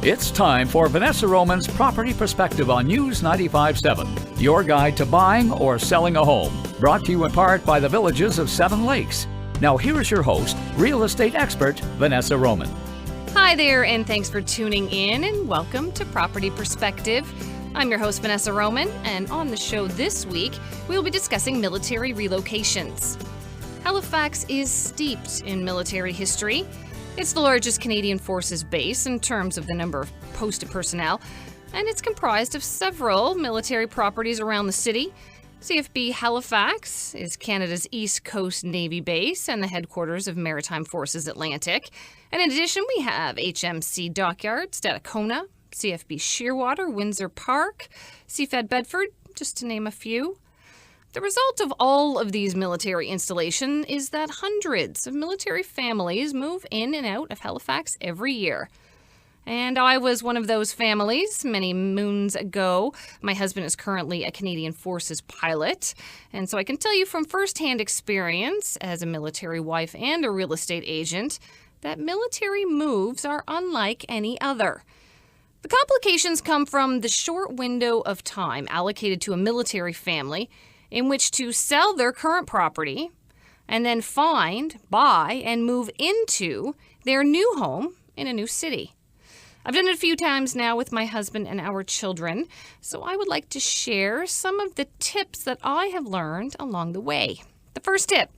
It's time for Vanessa Roman's Property Perspective on News 95.7, your guide to buying or selling a home. Brought to you in part by the Villages of Seven Lakes. Now here's your host, real estate expert, Vanessa Roman. Hi there, and thanks for tuning in, and welcome to Property Perspective. I'm your host, Vanessa Roman, and on the show this week, we'll be discussing military relocations. Halifax is steeped in military history. It's the largest Canadian Forces base in terms of the number of posted personnel, and it's comprised of several military properties around the city. CFB Halifax is Canada's East Coast Navy base and the headquarters of Maritime Forces Atlantic. And in addition, we have HMC Dockyards, Stadacona, CFB Shearwater, Windsor Park, CFED Bedford, just to name a few. The result of all of these military installations is that hundreds of military families move in and out of Halifax every year. And I was one of those families many moons ago. My husband is currently a Canadian Forces pilot, and so I can tell you from firsthand experience as a military wife and a real estate agent that military moves are unlike any other. The complications come from the short window of time allocated to a military family in which to sell their current property and then find, buy, and move into their new home in a new city. I've done it a few times now with my husband and our children, so I would like to share some of the tips that I have learned along the way. The first tip: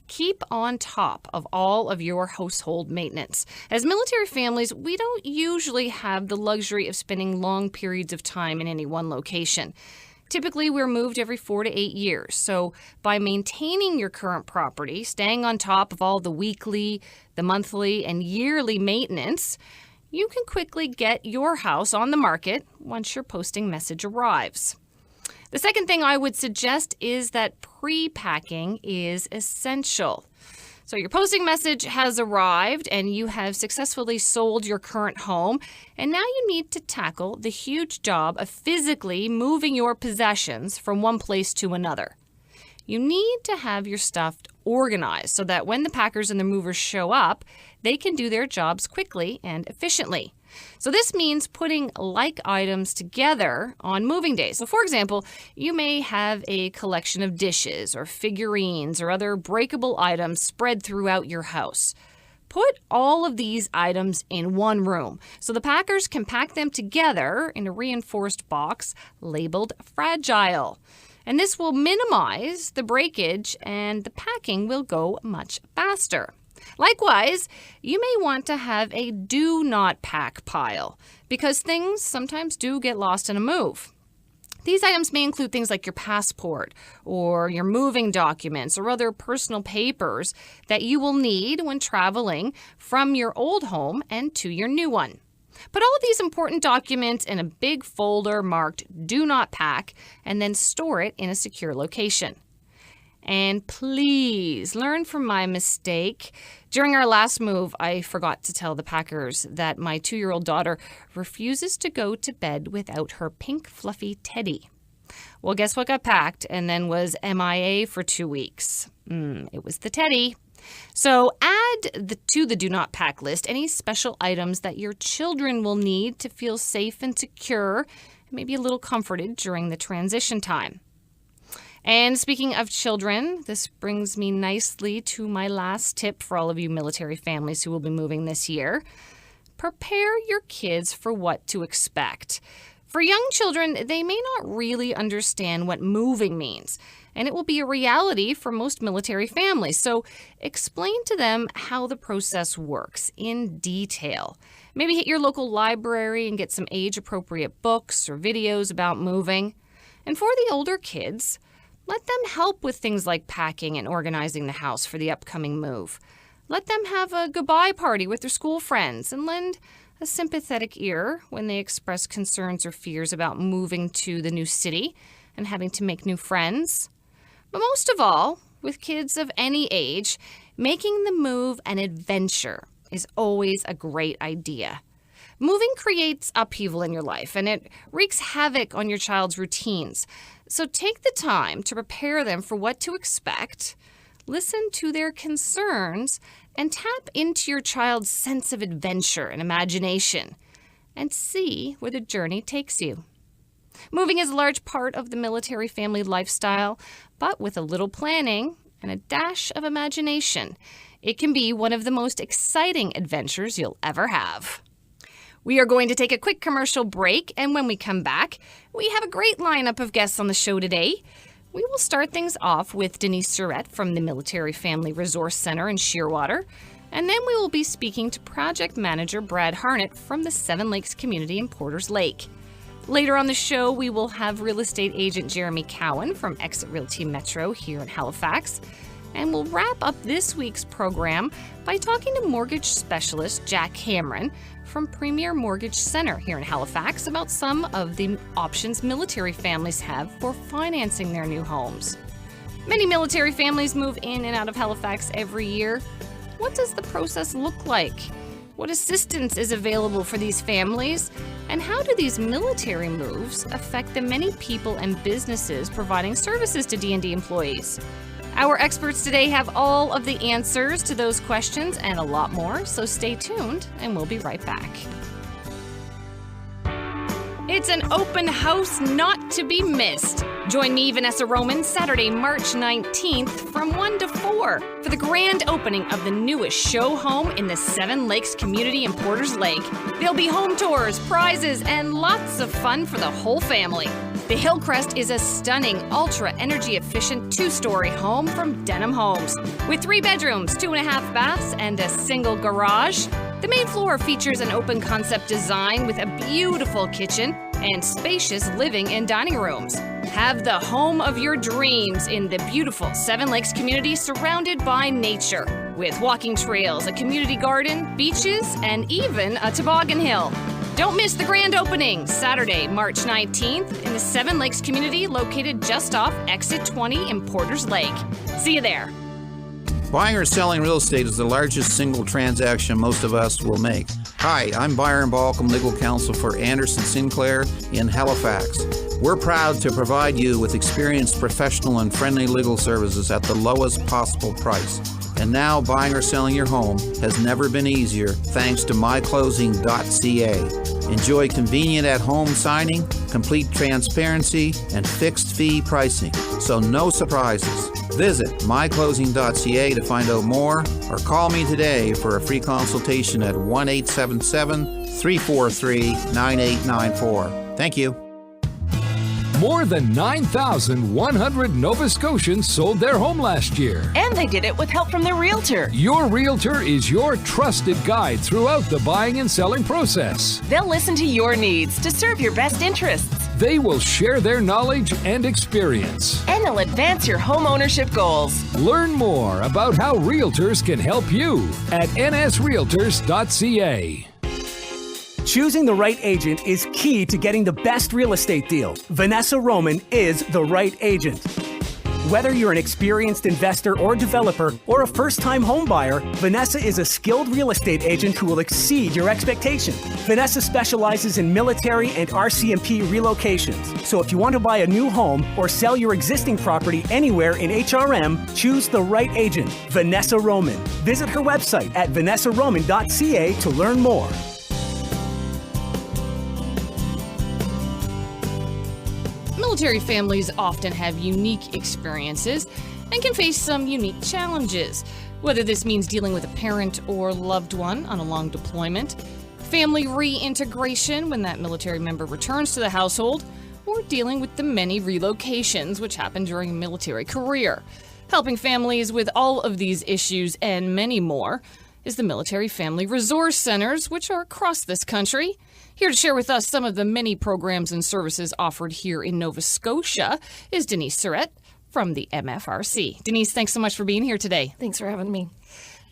keep on top of all of your household maintenance. As military families, we don't usually have the luxury of spending long periods of time in any one location. Typically, we're moved every 4 to 8 years. So by maintaining your current property, staying on top of all the weekly, the monthly, and yearly maintenance, you can quickly get your house on the market once your posting message arrives. The second thing I would suggest is that pre-packing is essential. So your posting message has arrived and you have successfully sold your current home, and now you need to tackle the huge job of physically moving your possessions from one place to another. You need to have your stuff organized so that when the packers and the movers show up, they can do their jobs quickly and efficiently. So this means putting like items together on moving days. So for example, you may have a collection of dishes or figurines or other breakable items spread throughout your house. Put all of these items in one room so the packers can pack them together in a reinforced box labeled fragile. And this will minimize the breakage and the packing will go much faster. Likewise, you may want to have a do not pack pile because things sometimes do get lost in a move. These items may include things like your passport or your moving documents or other personal papers that you will need when traveling from your old home and to your new one. Put all of these important documents in a big folder marked Do Not Pack and then store it in a secure location. And please learn from my mistake. During our last move, I forgot to tell the packers that my 2-year-old daughter refuses to go to bed without her pink fluffy teddy. Well, guess what got packed and then was MIA for 2 weeks? It was the teddy. So add to the do not pack list any special items that your children will need to feel safe and secure, and maybe a little comforted during the transition time. And speaking of children, this brings me nicely to my last tip for all of you military families who will be moving this year. Prepare your kids for what to expect. For young children, they may not really understand what moving means, and it will be a reality for most military families. So explain to them how the process works in detail. Maybe hit your local library and get some age-appropriate books or videos about moving. And for the older kids, let them help with things like packing and organizing the house for the upcoming move. Let them have a goodbye party with their school friends and lend a sympathetic ear when they express concerns or fears about moving to the new city and having to make new friends. But most of all, with kids of any age, making the move an adventure is always a great idea. Moving creates upheaval in your life, and it wreaks havoc on your child's routines. So take the time to prepare them for what to expect, listen to their concerns, and tap into your child's sense of adventure and imagination. and see where the journey takes you. Moving is a large part of the military family lifestyle, but with a little planning and a dash of imagination, it can be one of the most exciting adventures you'll ever have. We are going to take a quick commercial break, and when we come back, we have a great lineup of guests on the show today. We will start things off with Denise Surratt from the Military Family Resource Center in Shearwater, and then we will be speaking to Project Manager Brad Harnett from the Seven Lakes community in Porters Lake. Later on the show, we will have real estate agent Jeremy Cowan from Exit Realty Metro here in Halifax. And we'll wrap up this week's program by talking to mortgage specialist Jack Cameron from Premier Mortgage Center here in Halifax about some of the options military families have for financing their new homes. Many military families move in and out of Halifax every year. What does the process look like? What assistance is available for these families? And how do these military moves affect the many people and businesses providing services to D&D employees? Our experts today have all of the answers to those questions and a lot more, so stay tuned and we'll be right back. It's an open house not to be missed. Join me, Vanessa Roman, Saturday, March 19th from 1 to 4 for the grand opening of the newest show home in the Seven Lakes community in Porters Lake. There'll be home tours, prizes, and lots of fun for the whole family. The Hillcrest is a stunning, ultra-energy efficient 2-story home from Denham Homes. With 3 bedrooms, 2.5 baths, and a single garage. The main floor features an open concept design with a beautiful kitchen and spacious living and dining rooms. Have the home of your dreams in the beautiful Seven Lakes community surrounded by nature, with walking trails, a community garden, beaches, and even a toboggan hill. Don't miss the grand opening, Saturday, March 19th, in the Seven Lakes community located just off Exit 20 in Porters Lake. See you there. Buying or selling real estate is the largest single transaction most of us will make. Hi, I'm Byron Balcom, legal counsel for Anderson Sinclair in Halifax. We're proud to provide you with experienced, professional, and friendly legal services at the lowest possible price. And now buying or selling your home has never been easier thanks to myclosing.ca. Enjoy convenient at-home signing, complete transparency, and fixed fee pricing. So no surprises. Visit myclosing.ca to find out more or call me today for a free consultation at 1-877-343-9894. Thank you. More than 9,100 Nova Scotians sold their home last year. And they did it with help from their realtor. Your realtor is your trusted guide throughout the buying and selling process. They'll listen to your needs to serve your best interests. They will share their knowledge and experience. And they'll advance your home ownership goals. Learn more about how realtors can help you at nsrealtors.ca. Choosing the right agent is key to getting the best real estate deal. Vanessa Roman is the right agent. Whether you're an experienced investor or developer or a first-time home buyer, Vanessa is a skilled real estate agent who will exceed your expectations. Vanessa specializes in military and RCMP relocations. So if you want to buy a new home or sell your existing property anywhere in HRM, choose the right agent, Vanessa Roman. Visit her website at vanessaroman.ca to learn more. Military families often have unique experiences and can face some unique challenges, whether this means dealing with a parent or loved one on a long deployment, family reintegration when that military member returns to the household, or dealing with the many relocations which happen during a military career. Helping families with all of these issues and many more is the Military Family Resource Centers, which are across this country. Here to share with us some of the many programs and services offered here in Nova Scotia is Denise Surratt from the MFRC. Denise, thanks so much for being here today. Thanks for having me.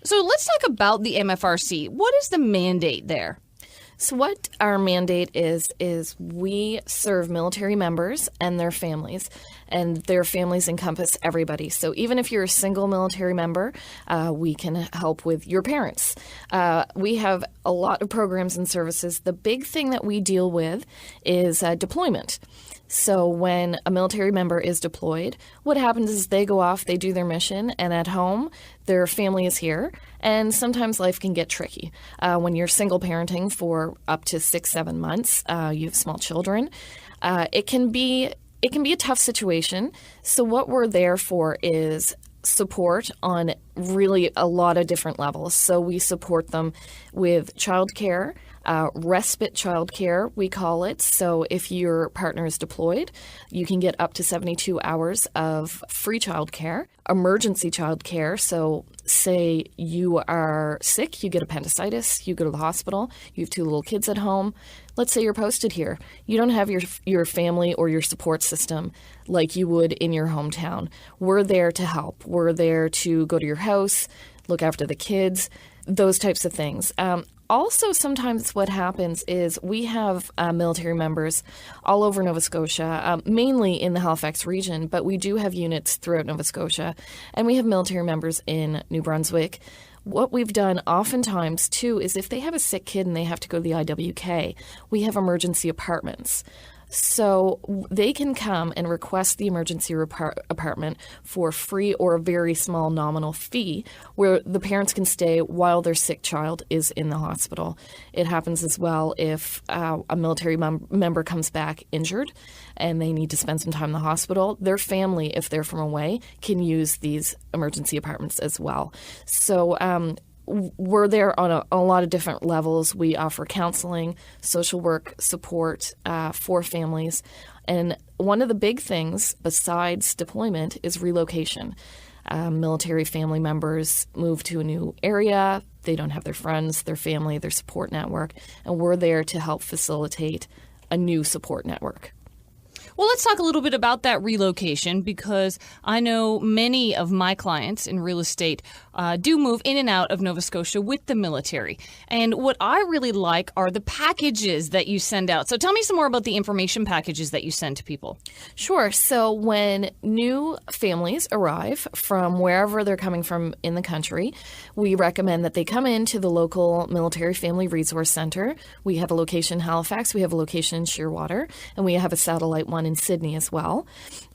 So let's talk about the MFRC. What is the mandate there? So what our mandate is we serve military members and their families encompass everybody. So even if you're a single military member, we can help with your parents. We have a lot of programs and services. The big thing that we deal with is deployment. So when a military member is deployed, what happens is they go off, they do their mission, and at home, their family is here. And sometimes life can get tricky. When you're single parenting for up to 6-7 months, you have small children, it can be a tough situation. So what we're there for is support on really a lot of different levels. So we support them with childcare, respite childcare, we call it. So if your partner is deployed, you can get up to 72 hours of free childcare, emergency childcare. So say you are sick, you get appendicitis, you go to the hospital, you have 2 little kids at home. Let's say you're posted here. You don't have your family or your support system like you would in your hometown. We're there to help. We're there to go to your house, look after the kids, those types of things. Also, sometimes what happens is we have military members all over Nova Scotia, mainly in the Halifax region, but we do have units throughout Nova Scotia, and we have military members in New Brunswick. What we've done oftentimes, too, is if they have a sick kid and they have to go to the IWK, we have emergency apartments. So they can come and request the emergency apartment for free or a very small nominal fee where the parents can stay while their sick child is in the hospital. It happens as well if a military member comes back injured and they need to spend some time in the hospital. Their family, if they're from away, can use these emergency apartments as well. So we're there on a lot of different levels. We offer counseling, social work support for families. And one of the big things besides deployment is relocation. Military family members move to a new area. They don't have their friends, their family, their support network. And we're there to help facilitate a new support network. Well, let's talk a little bit about that relocation, because I know many of my clients in real estate do move in and out of Nova Scotia with the military. And what I really like are the packages that you send out. So tell me some more about the information packages that you send to people. Sure. So when new families arrive from wherever they're coming from in the country, we recommend that they come into the local Military Family Resource Center. We have a location in Halifax, we have a location in Shearwater, and we have a satellite one in Sydney as well.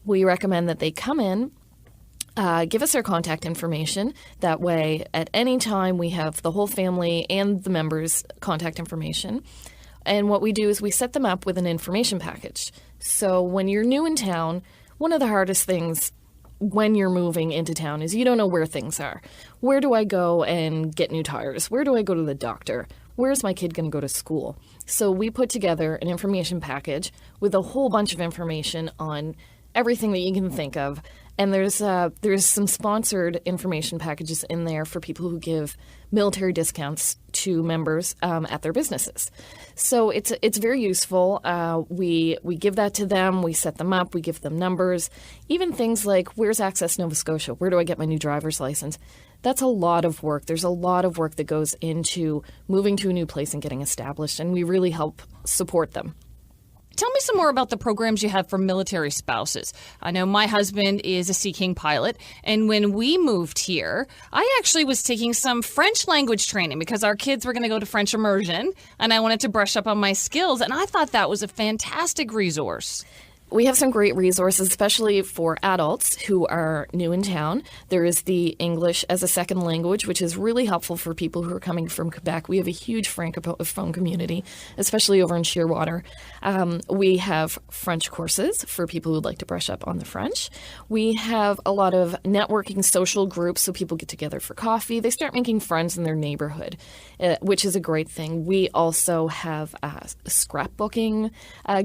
We recommend that they come in, give us their contact information. That way, at any time, we have the whole family and the members' contact information. And what we do is we set them up with an information package. So when you're new in town, one of the hardest things when you're moving into town is you don't know where things are. Where do I go and get new tires? Where do I go to the doctor? Where's my kid going to go to school? So we put together an information package with a whole bunch of information on everything that you can think of. And there's some sponsored information packages in there for people who give military discounts to members at their businesses. So it's very useful. We give that to them. We set them up. We give them numbers. Even things like, where's Access Nova Scotia? Where do I get my new driver's license? That's a lot of work. There's a lot of work that goes into moving to a new place and getting established, and we really help support them. Tell me some more about the programs you have for military spouses. I know my husband is a Sea King pilot, and when we moved here, I actually was taking some French language training because our kids were going to go to French immersion, and I wanted to brush up on my skills, and I thought that was a fantastic resource. We have some great resources, especially for adults who are new in town. There is the English as a second language, which is really helpful for people who are coming from Quebec. We have a huge Francophone community, especially over in Shearwater. We have French courses for people who would like to brush up on the French. We have a lot of networking social groups, so people get together for coffee. They start making friends in their neighborhood, which is a great thing. We also have scrapbooking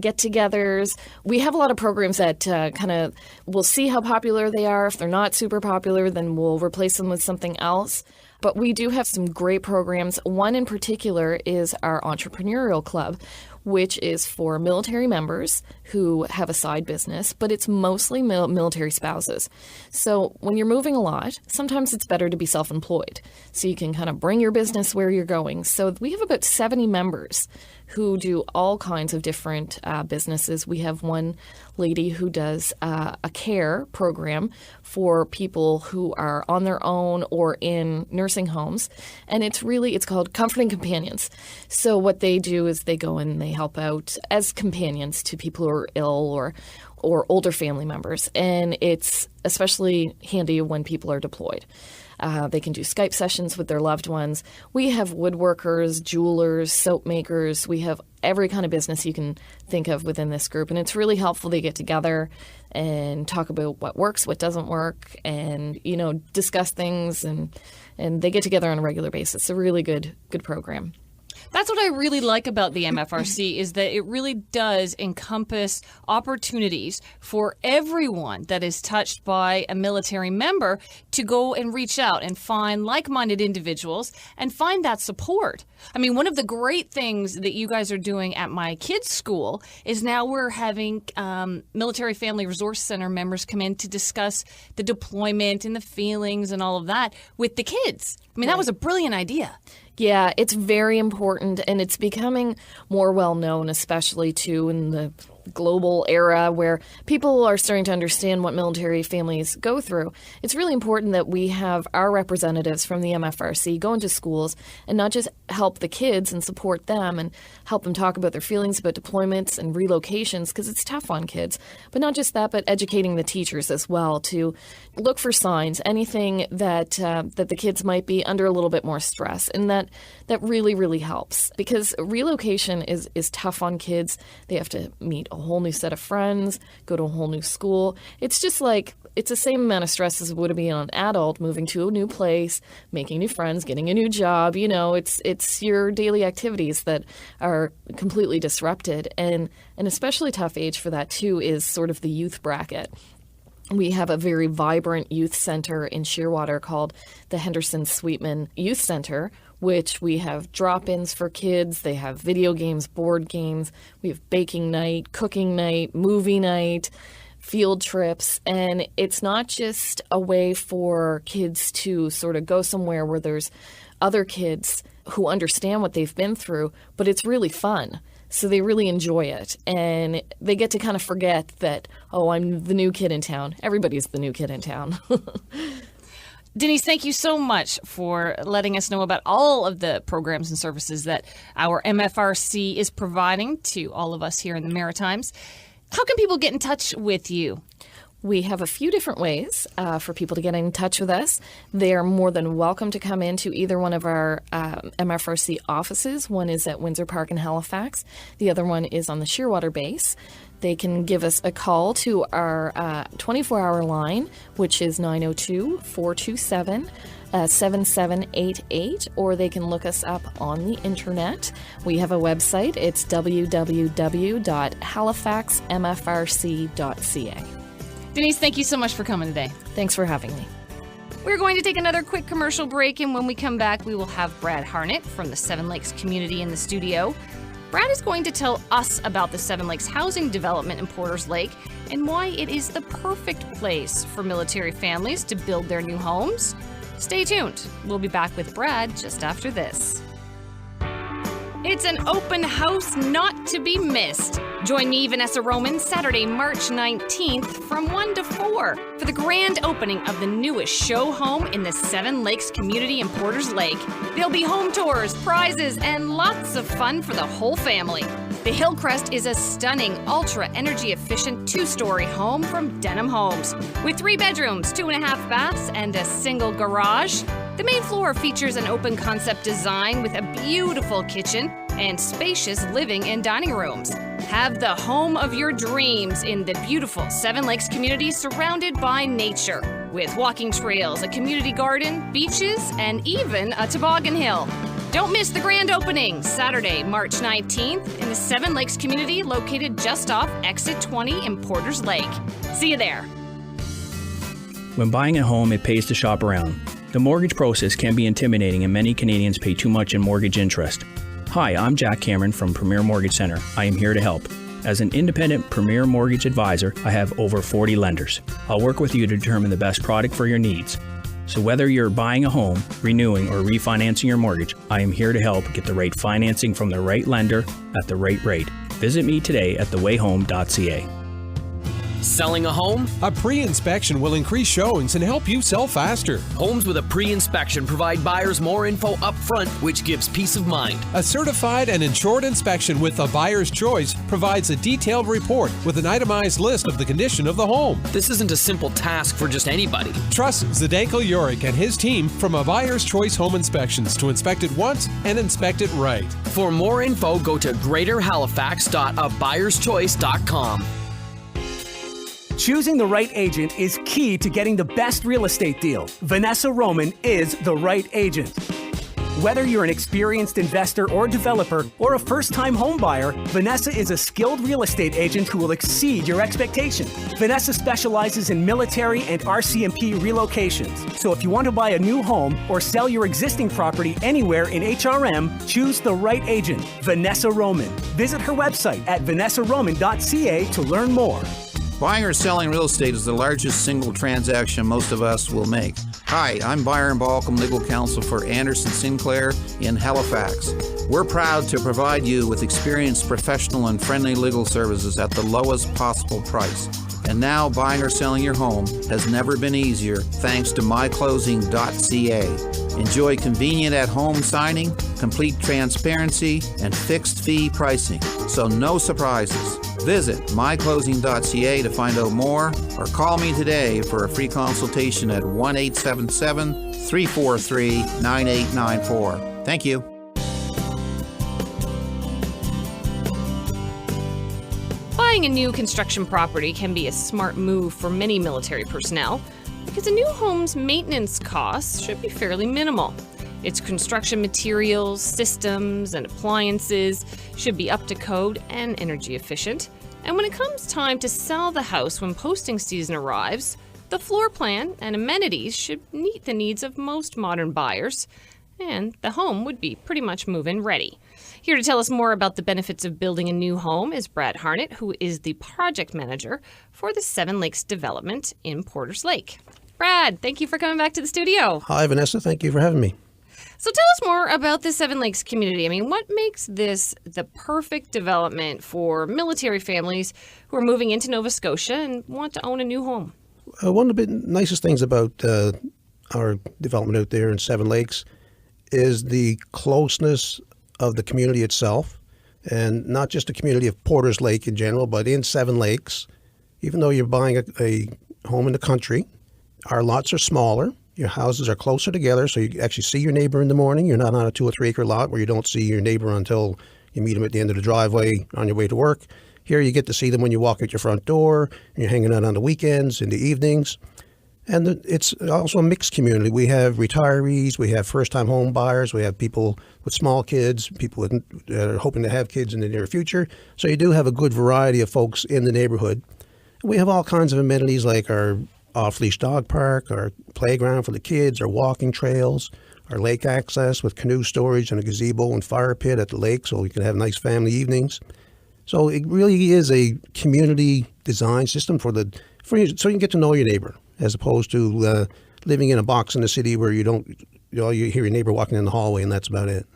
get-togethers. We have a lot of programs that we'll see how popular they are. If they're not super popular, then we'll replace them with something else. But we do have some great programs. One in particular is our entrepreneurial club, which is for military members who have a side business, but it's mostly military spouses. So when you're moving a lot, sometimes it's better to be self-employed, so you can kind of bring your business where you're going. So we have about 70 members who do all kinds of different businesses. We have one lady who does a care program for people who are on their own or in nursing homes, and it's called Comforting Companions. So what they do is they go and they they help out as companions to people who are ill or older family members. And it's especially handy when people are deployed. They can do Skype sessions with their loved ones. We have woodworkers, jewelers, soap makers. We have every kind of business you can think of within this group. And it's really helpful. They get together and talk about what works, what doesn't work, and, discuss things. And they get together on a regular basis. It's a really good program. That's what I really like about the MFRC is that it really does encompass opportunities for everyone that is touched by a military member to go and reach out and find like-minded individuals and find that support. I mean, one of the great things that you guys are doing at my kids' school is now we're having Military Family Resource Center members come in to discuss the deployment and the feelings and all of that with the kids. I mean, that was a brilliant idea. Yeah, it's very important, and it's becoming more well-known, especially, too, in the global era where people are starting to understand what military families go through. It's really important that we have our representatives from the MFRC go into schools and not just help the kids and support them and help them talk about their feelings about deployments and relocations, because it's tough on kids. But not just that, but educating the teachers as well to look for signs, anything that the kids might be under a little bit more stress. And that really, really helps, because relocation is tough on kids. They have to meet a whole new set of friends, go to a whole new school. It's just like, it's the same amount of stress as it would be on an adult moving to a new place, making new friends, getting a new job. It's your daily activities that are completely disrupted. And an especially tough age for that, too, is sort of the youth bracket. We have a very vibrant youth center in Shearwater called the Henderson Sweetman Youth Center, which we have drop-ins for kids. They have video games, board games. We have baking night, cooking night, movie night, field trips. And it's not just a way for kids to sort of go somewhere where there's other kids who understand what they've been through, but it's really fun. So they really enjoy it. And they get to kind of forget that, oh, I'm the new kid in town. Everybody's the new kid in town. Denise, thank you so much for letting us know about all of the programs and services that our MFRC is providing to all of us here in the Maritimes. How can people get in touch with you? We have a few different ways for people to get in touch with us. They are more than welcome to come into either one of our MFRC offices. One is at Windsor Park in Halifax. The other one is on the Shearwater base. They can give us a call to our 24-hour line, which is 902-427-7788, or they can look us up on the internet. We have a website. It's www.halifaxmfrc.ca. Denise, thank you so much for coming today. Thanks for having me. We're going to take another quick commercial break, and when we come back, we will have Brad Harnett from the Seven Lakes community in the studio. Brad is going to tell us about the Seven Lakes housing development in Porters Lake and why it is the perfect place for military families to build their new homes. Stay tuned. We'll be back with Brad just after this. It's an open house not to be missed. Join me, Vanessa Roman, Saturday, March 19th from 1 to 4 for the grand opening of the newest show home in the Seven Lakes community in Porters Lake. There'll be home tours, prizes, and lots of fun for the whole family. The Hillcrest is a stunning, ultra-energy efficient 2-story home from Denham Homes with 3 bedrooms, 2.5 baths, and a single garage. The main floor features an open concept design with a beautiful kitchen and spacious living and dining rooms. Have the home of your dreams in the beautiful Seven Lakes community surrounded by nature with walking trails, a community garden, beaches, and even a toboggan hill. Don't miss the grand opening, Saturday, March 19th in the Seven Lakes community located just off Exit 20 in Porters Lake. See you there. When buying a home, it pays to shop around. The mortgage process can be intimidating and many Canadians pay too much in mortgage interest. Hi, I'm Jack Cameron from Premier Mortgage Centre. I am here to help. As an independent Premier Mortgage advisor, I have over 40 lenders. I'll work with you to determine the best product for your needs. So whether you're buying a home, renewing, or refinancing your mortgage, I am here to help get the right financing from the right lender at the right rate. Visit me today at thewayhome.ca. Selling a home? A pre-inspection will increase showings and help you sell faster. Homes with a pre-inspection provide buyers more info up front, which gives peace of mind. A certified and insured inspection with a buyer's choice provides a detailed report with an itemized list of the condition of the home. This isn't a simple task for just anybody. Trust Zdenko Yorick and his team from A Buyer's Choice Home Inspections to inspect it once and inspect it right. For more info, go to greaterhalifax.abuyer'schoice.com. Choosing the right agent is key to getting the best real estate deal. Vanessa Roman is the right agent. Whether you're an experienced investor or developer or a first-time home buyer, Vanessa is a skilled real estate agent who will exceed your expectations. Vanessa specializes in military and RCMP relocations. So if you want to buy a new home or sell your existing property anywhere in HRM, choose the right agent, Vanessa Roman. Visit her website at vanessaroman.ca to learn more. Buying or selling real estate is the largest single transaction most of us will make. Hi, I'm Byron Balcom, legal counsel for Anderson Sinclair in Halifax. We're proud to provide you with experienced, professional, and friendly legal services at the lowest possible price. And now buying or selling your home has never been easier thanks to myclosing.ca. Enjoy convenient at-home signing, complete transparency, and fixed fee pricing. So no surprises. Visit myclosing.ca to find out more or call me today for a free consultation at 1-877-343-9894. Thank you. Buying a new construction property can be a smart move for many military personnel because a new home's maintenance costs should be fairly minimal. Its construction materials, systems, and appliances should be up to code and energy efficient. And when it comes time to sell the house when posting season arrives, the floor plan and amenities should meet the needs of most modern buyers, and the home would be pretty much move-in ready. Here to tell us more about the benefits of building a new home is Brad Harnett, who is the project manager for the Seven Lakes development in Porters Lake. Brad, thank you for coming back to the studio. Hi, Vanessa. Thank you for having me. So tell us more about the Seven Lakes community. I mean, what makes this the perfect development for military families who are moving into Nova Scotia and want to own a new home? One of the nicest things about our development out there in Seven Lakes is the closeness of the community itself, and not just the community of Porters Lake in general, but in Seven Lakes. Even though you're buying a home in the country, our lots are smaller. Your houses are closer together, so you actually see your neighbor in the morning. You're not on a 2 or 3 acre lot where you don't see your neighbor until you meet him at the end of the driveway on your way to work. Here you get to see them when you walk out your front door, and you're hanging out on the weekends, in the evenings. And it's also a mixed community. We have retirees, we have first-time home buyers, we have people with small kids, people that are hoping to have kids in the near future. So you do have a good variety of folks in the neighborhood. We have all kinds of amenities like our off-leash dog park, our playground for the kids, our walking trails, our lake access with canoe storage and a gazebo and fire pit at the lake so we can have nice family evenings. So it really is a community design system so you can get to know your neighbor, as opposed to living in a box in the city where you hear your neighbor walking in the hallway and that's about it.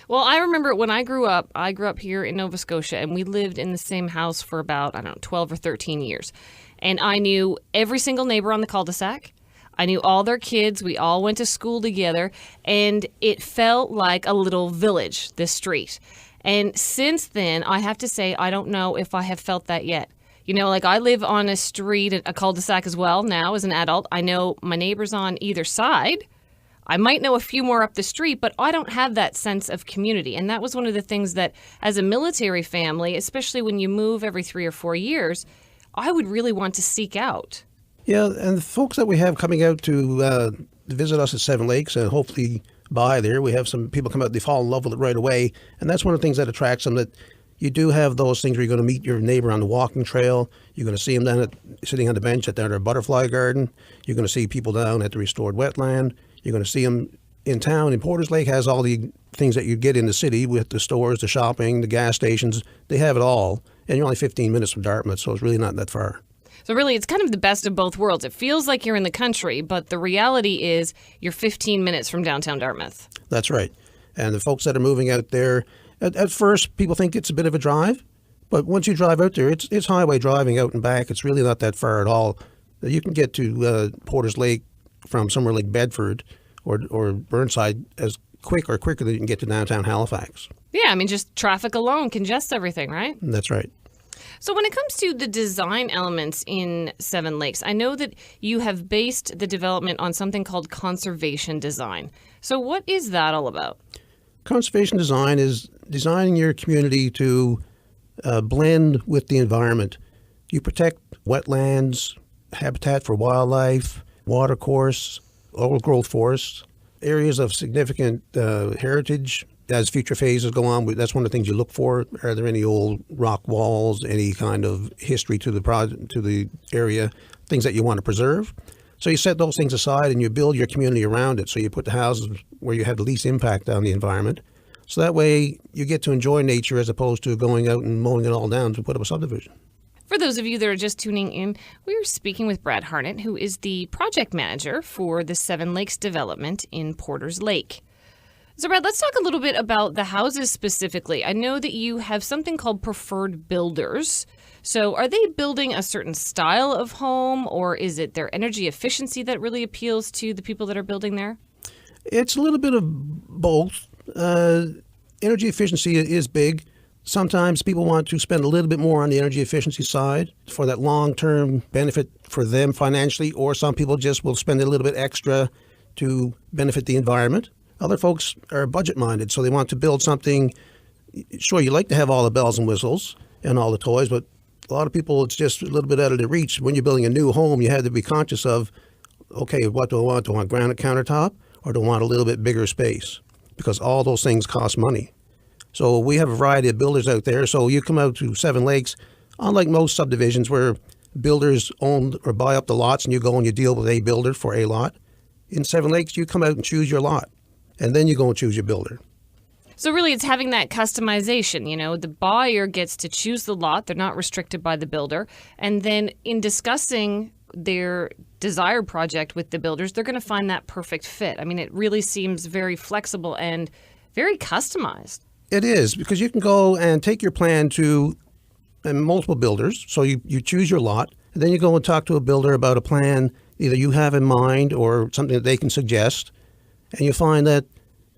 Well, I remember when I grew up here in Nova Scotia, and we lived in the same house for about, 12 or 13 years. And I knew every single neighbor on the cul-de-sac. I knew all their kids. We all went to school together. And it felt like a little village, this street. And since then, I have to say, I don't know if I have felt that yet. You know, like I live on a street, a cul-de-sac as well now as an adult. I know my neighbors on either side. I might know a few more up the street, but I don't have that sense of community. And that was one of the things that, as a military family, especially when you move every 3 or 4 years, I would really want to seek out. Yeah, and the folks that we have coming out to visit us at Seven Lakes and hopefully buy there, we have some people come out, they fall in love with it right away. And that's one of the things that attracts them, that you do have those things where you're going to meet your neighbor on the walking trail. You're going to see them sitting on the bench at their butterfly garden. You're going to see people down at the restored wetland. You're going to see them in town. And Porters Lake has all the things that you get in the city with the stores, the shopping, the gas stations. They have it all. And you're only 15 minutes from Dartmouth, so it's really not that far. So really, it's kind of the best of both worlds. It feels like you're in the country, but the reality is you're 15 minutes from downtown Dartmouth. That's right. And the folks that are moving out there, at first, people think it's a bit of a drive, But once you drive out there, it's highway driving out and back. It's really not that far at all. You can get to Porter's Lake from somewhere like Bedford or Burnside as quicker than you can get to downtown Halifax. Yeah, I mean, just traffic alone congests everything, right? That's right. So when it comes to the design elements in Seven Lakes, I know that you have based the development on something called conservation design. So what is that all about? Conservation design is designing your community to blend with the environment. You protect wetlands, habitat for wildlife, watercourse, old-growth forests, areas of significant heritage. As future phases go on, that's one of the things you look for. Are there any old rock walls, any kind of history to the area, things that you want to preserve? So you set those things aside and you build your community around it. So you put the houses where you have the least impact on the environment. So that way you get to enjoy nature as opposed to going out and mowing it all down to put up a subdivision. For those of you that are just tuning in, we are speaking with Brad Harnett, who is the project manager for the Seven Lakes development in Porter's Lake. So, Brad, let's talk a little bit about the houses specifically. I know that you have something called preferred builders. So are they building a certain style of home, or is it their energy efficiency that really appeals to the people that are building there? It's a little bit of both. Energy efficiency is big. Sometimes people want to spend a little bit more on the energy efficiency side for that long-term benefit for them financially, or some people just will spend a little bit extra to benefit the environment. Other folks are budget-minded, so they want to build something. Sure, you like to have all the bells and whistles and all the toys, but a lot of people, it's just a little bit out of their reach. When you're building a new home, you have to be conscious of, okay, what do I want? Do I want granite countertop, or do I want a little bit bigger space? Because all those things cost money. So we have a variety of builders out there. So you come out to Seven Lakes, unlike most subdivisions where builders own or buy up the lots and you go and you deal with a builder for a lot. In Seven Lakes, you come out and choose your lot, and then you go and choose your builder. So really it's having that customization, the buyer gets to choose the lot. They're not restricted by the builder. And then in discussing their desired project with the builders, they're going to find that perfect fit. I mean, it really seems very flexible and very customized. It is, because you can go and take your plan to multiple builders. So you choose your lot, and then you go and talk to a builder about a plan either you have in mind or something that they can suggest. And you find that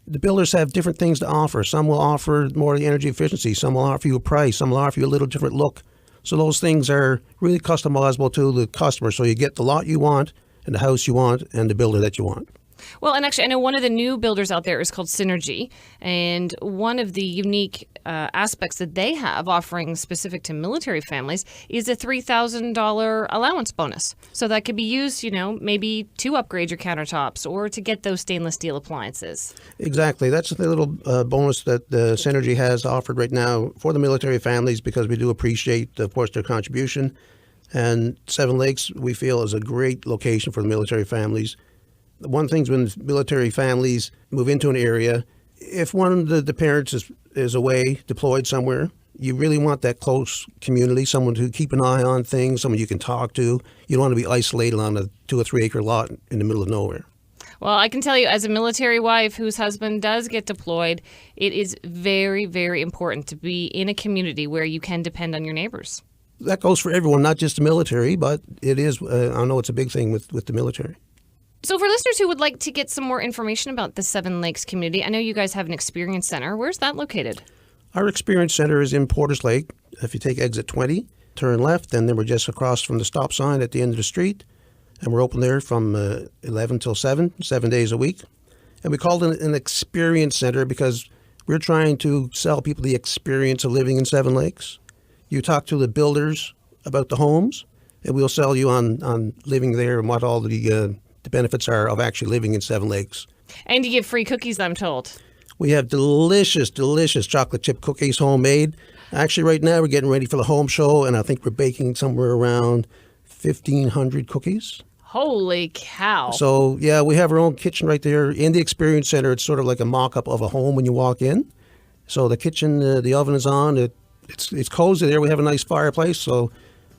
the builders have different things to offer. Some will offer more energy efficiency. Some will offer you a price. Some will offer you a little different look. So those things are really customizable to the customer. So you get the lot you want and the house you want and the builder that you want. Well, and actually, I know one of the new builders out there is called Synergy. And one of the unique aspects that they have offering specific to military families is a $3,000 allowance bonus. So that could be used, maybe to upgrade your countertops or to get those stainless steel appliances. Exactly. That's the little bonus that Synergy has offered right now for the military families, because we do appreciate, of course, their contribution. And Seven Lakes, we feel, is a great location for the military families. One thing is when military families move into an area, if one of the parents is away, deployed somewhere, you really want that close community, someone to keep an eye on things, someone you can talk to. You don't want to be isolated on a 2 or 3 acre lot in the middle of nowhere. Well, I can tell you, as a military wife whose husband does get deployed, it is very, very important to be in a community where you can depend on your neighbors. That goes for everyone, not just the military, but it is, I know it's a big thing with the military. So for listeners who would like to get some more information about the Seven Lakes community, I know you guys have an experience center. Where's that located? Our experience center is in Porter's Lake. If you take exit 20, turn left, and then we're just across from the stop sign at the end of the street. And we're open there from 11 till 7 days a week. And we called it an experience center because we're trying to sell people the experience of living in Seven Lakes. You talk to the builders about the homes, and we'll sell you on living there and what all the benefits are of actually living in Seven Lakes. And you give free cookies, I'm told. We have delicious, delicious chocolate chip cookies, homemade. Actually, right now, we're getting ready for the home show, and I think we're baking somewhere around 1,500 cookies. Holy cow. So, yeah, we have our own kitchen right there in the Experience Center. It's sort of like a mock-up of a home when you walk in. So the kitchen, the oven is on. It's cozy there. We have a nice fireplace, so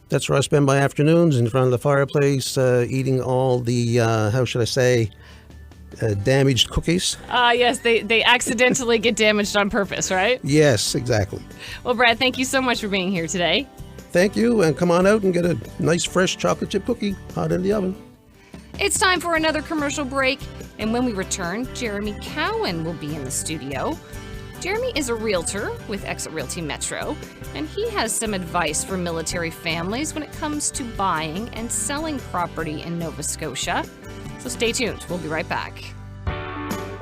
that's where I spend my afternoons, in front of the fireplace, eating all the, damaged cookies. Yes, they accidentally get damaged on purpose, right? Yes, exactly. Well, Brad, thank you so much for being here today. Thank you, and come on out and get a nice fresh chocolate chip cookie hot in the oven. It's time for another commercial break, and when we return, Jeremy Cowan will be in the studio. Jeremy is a realtor with Exit Realty Metro, and he has some advice for military families when it comes to buying and selling property in Nova Scotia. So stay tuned. We'll be right back.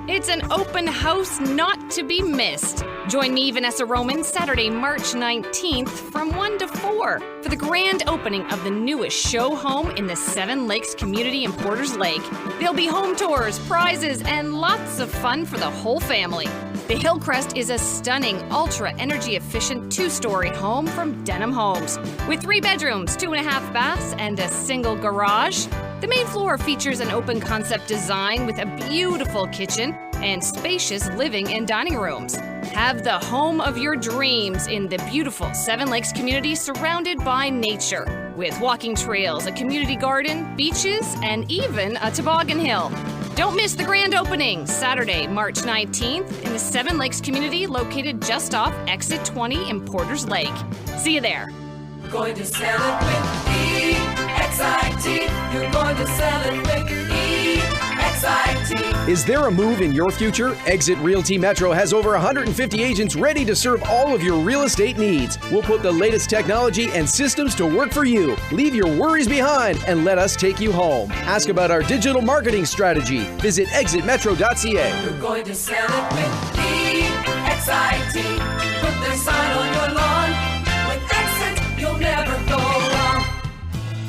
It's an open house not to be missed. Join me, Vanessa Roman, Saturday, March 19th from 1 to 4 for the grand opening of the newest show home in the Seven Lakes community in Porters Lake. There'll be home tours, prizes, and lots of fun for the whole family. The Hillcrest is a stunning, ultra-energy efficient 2-story home from Denham Homes with 3 bedrooms, 2.5 baths, and a single garage. The main floor features an open concept design with a beautiful kitchen and spacious living and dining rooms. Have the home of your dreams in the beautiful Seven Lakes community surrounded by nature with walking trails, a community garden, beaches, and even a toboggan hill. Don't miss the grand opening, Saturday, March 19th in the Seven Lakes community located just off Exit 20 in Porters Lake. See you there. You're going to sell it with EXIT. You're going to sell it with EXIT. Is there a move in your future? Exit Realty Metro has over 150 agents ready to serve all of your real estate needs. We'll put the latest technology and systems to work for you. Leave your worries behind and let us take you home. Ask about our digital marketing strategy. Visit exitmetro.ca. You're going to sell it with EXIT. Put the sign on your lawn. With Exit, you'll never go wrong.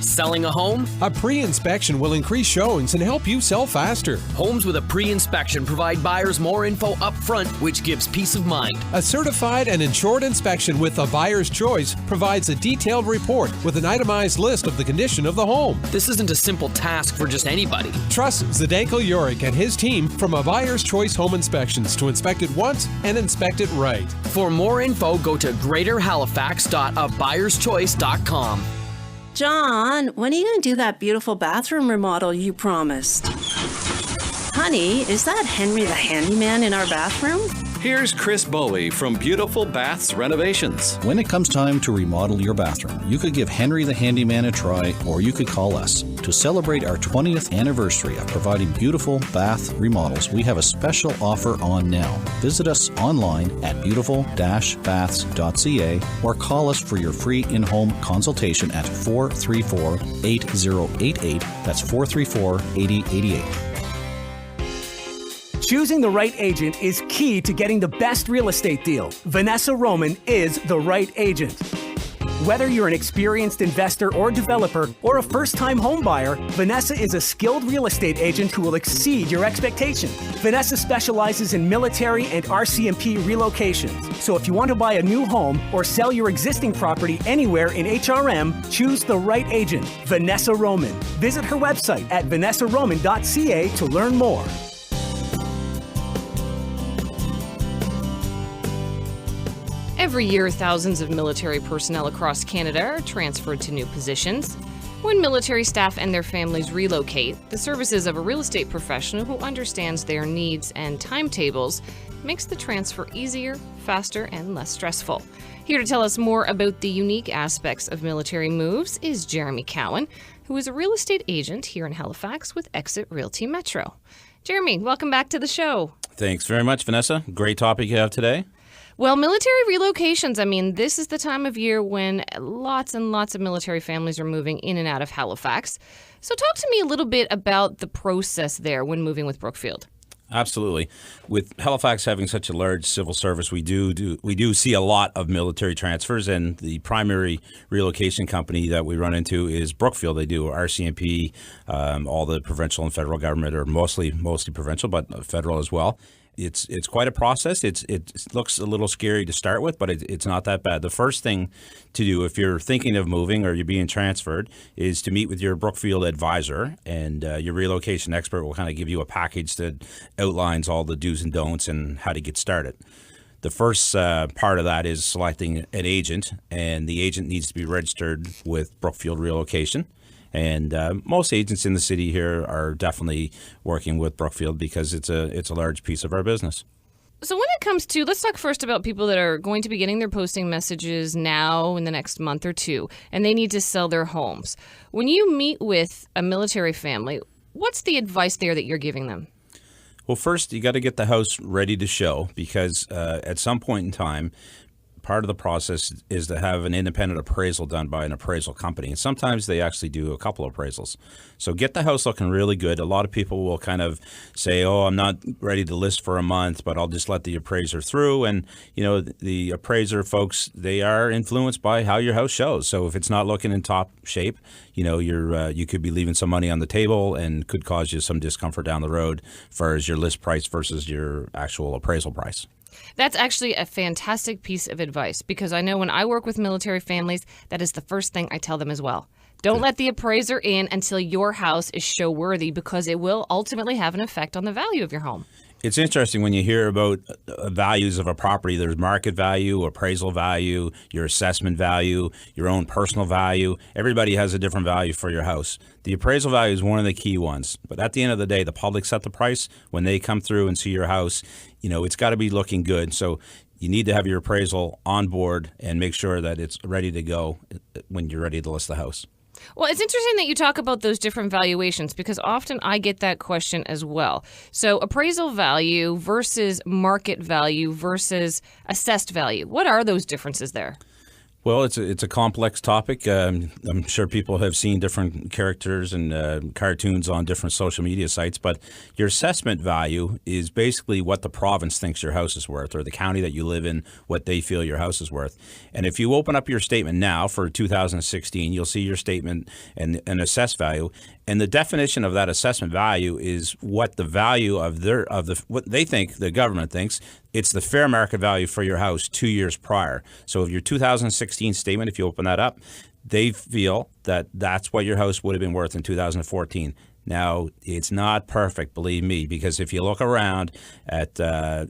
Selling a home? A pre-inspection will increase showings and help you sell faster. Homes with a pre-inspection provide buyers more info up front, which gives peace of mind. A certified and insured inspection with a buyer's choice provides a detailed report with an itemized list of the condition of the home. This isn't a simple task for just anybody. Trust Zdenko Yorick and his team from A Buyer's Choice Home Inspections to inspect it once and inspect it right. For more info, go to greaterhalifax.abuyerschoice.com. John, when are you going to do that beautiful bathroom remodel you promised? Honey, is that Henry the handyman in our bathroom? Here's Chris Bowie from Beautiful Baths Renovations. When it comes time to remodel your bathroom, you could give Henry the Handyman a try, or you could call us. To celebrate our 20th anniversary of providing beautiful bath remodels, we have a special offer on now. Visit us online at beautiful-baths.ca or call us for your free in-home consultation at 434-8088. That's 434-8088. Choosing the right agent is key to getting the best real estate deal. Vanessa Roman is the right agent. Whether you're an experienced investor or developer or a first-time home buyer, Vanessa is a skilled real estate agent who will exceed your expectations. Vanessa specializes in military and RCMP relocations. So if you want to buy a new home or sell your existing property anywhere in HRM, choose the right agent, Vanessa Roman. Visit her website at vanessaroman.ca to learn more. Every year, thousands of military personnel across Canada are transferred to new positions. When military staff and their families relocate, the services of a real estate professional who understands their needs and timetables makes the transfer easier, faster, and less stressful. Here to tell us more about the unique aspects of military moves is Jeremy Cowan, who is a real estate agent here in Halifax with Exit Realty Metro. Jeremy, welcome back to the show. Thanks very much, Vanessa. Great topic you have today. Well, military relocations, I mean, this is the time of year when lots and lots of military families are moving in and out of Halifax. So talk to me a little bit about the process there when moving with Brookfield. Absolutely. With Halifax having such a large civil service, we do see a lot of military transfers, and the primary relocation company that we run into is Brookfield. They do RCMP, all the provincial and federal government, or mostly provincial, but federal as well. It's quite a process. It looks a little scary to start with, but it's not that bad. The first thing to do if you're thinking of moving or you're being transferred is to meet with your Brookfield advisor, and your relocation expert will kind of give you a package that outlines all the do's and don'ts and how to get started. The first part of that is selecting an agent, and the agent needs to be registered with Brookfield Relocation. And most agents in the city here are definitely working with Brookfield because it's a large piece of our business. So when it comes to, let's talk first about people that are going to be getting their posting messages now in the next month or two, and they need to sell their homes. When you meet with a military family, what's the advice there that you're giving them? Well, first, you got to get the house ready to show because at some point in time, part of the process is to have an independent appraisal done by an appraisal company. And sometimes they actually do a couple of appraisals. So get the house looking really good. A lot of people will kind of say, oh, I'm not ready to list for a month, but I'll just let the appraiser through. And, you know, the appraiser folks, they are influenced by how your house shows. So if it's not looking in top shape, you know, you could be leaving some money on the table and could cause you some discomfort down the road as far as your list price versus your actual appraisal price. That's actually a fantastic piece of advice because I know when I work with military families, that is the first thing I tell them as well. Don't let the appraiser in until your house is show worthy because it will ultimately have an effect on the value of your home. It's interesting when you hear about values of a property. There's market value, appraisal value, your assessment value, your own personal value. Everybody has a different value for your house. The appraisal value is one of the key ones. But at the end of the day, the public set the price. When they come through and see your house, you know, it's got to be looking good. So you need to have your appraisal on board and make sure that it's ready to go when you're ready to list the house. Well, it's interesting that you talk about those different valuations because often I get that question as well. So appraisal value versus market value versus assessed value. What are those differences there? Well, it's a complex topic. I'm sure people have seen different characters and cartoons on different social media sites, but your assessment value is basically what the province thinks your house is worth or the county that you live in, what they feel your house is worth. And if you open up your statement now for 2016, you'll see your statement and an assessed value. And the definition of that assessment value is what the value of what they think, the government thinks, it's the fair market value for your house 2 years prior. So if your 2016 statement, if you open that up, they feel that that's what your house would have been worth in 2014. Now, it's not perfect, believe me, because if you look around at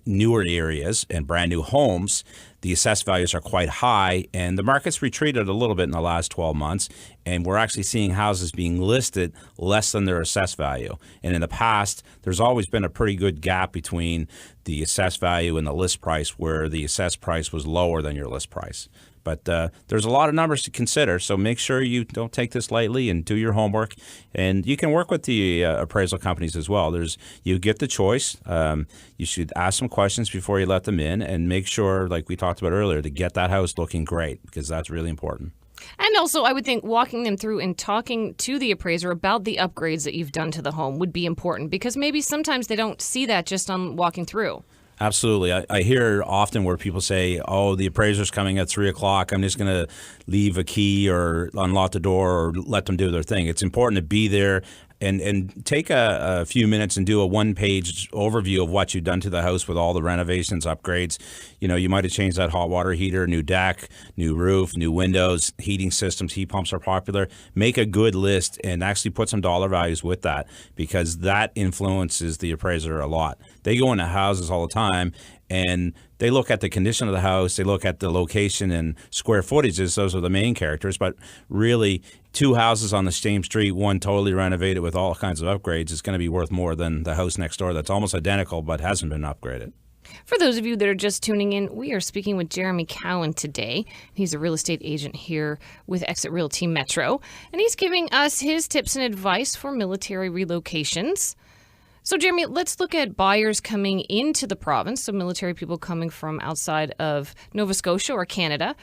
newer areas and brand new homes, the assessed values are quite high, and the market's retreated a little bit in the last 12 months, and we're actually seeing houses being listed less than their assessed value. And in the past, there's always been a pretty good gap between the assessed value and the list price, where the assessed price was lower than your list price. But there's a lot of numbers to consider, so make sure you don't take this lightly and do your homework. And you can work with the appraisal companies as well. You get the choice. You should ask some questions before you let them in and make sure, like we talked about earlier, to get that house looking great because that's really important. And also, I would think walking them through and talking to the appraiser about the upgrades that you've done to the home would be important because maybe sometimes they don't see that just on walking through. Absolutely. I hear often where people say, oh, the appraiser's coming at 3 o'clock. I'm just going to leave a key or unlock the door or let them do their thing. It's important to be there and take a few minutes and do a one-page overview of what you've done to the house with all the renovations, upgrades. You know, you might have changed that hot water heater, new deck, new roof, new windows, heating systems, heat pumps are popular. Make a good list and actually put some dollar values with that because that influences the appraiser a lot. They go into houses all the time and they look at the condition of the house, they look at the location and square footages. Those are the main characters. But really, 2 houses on the same street, one totally renovated with all kinds of upgrades, is going to be worth more than the house next door that's almost identical but hasn't been upgraded. For those of you that are just tuning in, we are speaking with Jeremy Cowan today. He's a real estate agent here with Exit Realty Metro, and he's giving us his tips and advice for military relocations. So, Jeremy, let's look at buyers coming into the province, so military people coming from outside of Nova Scotia or Canada.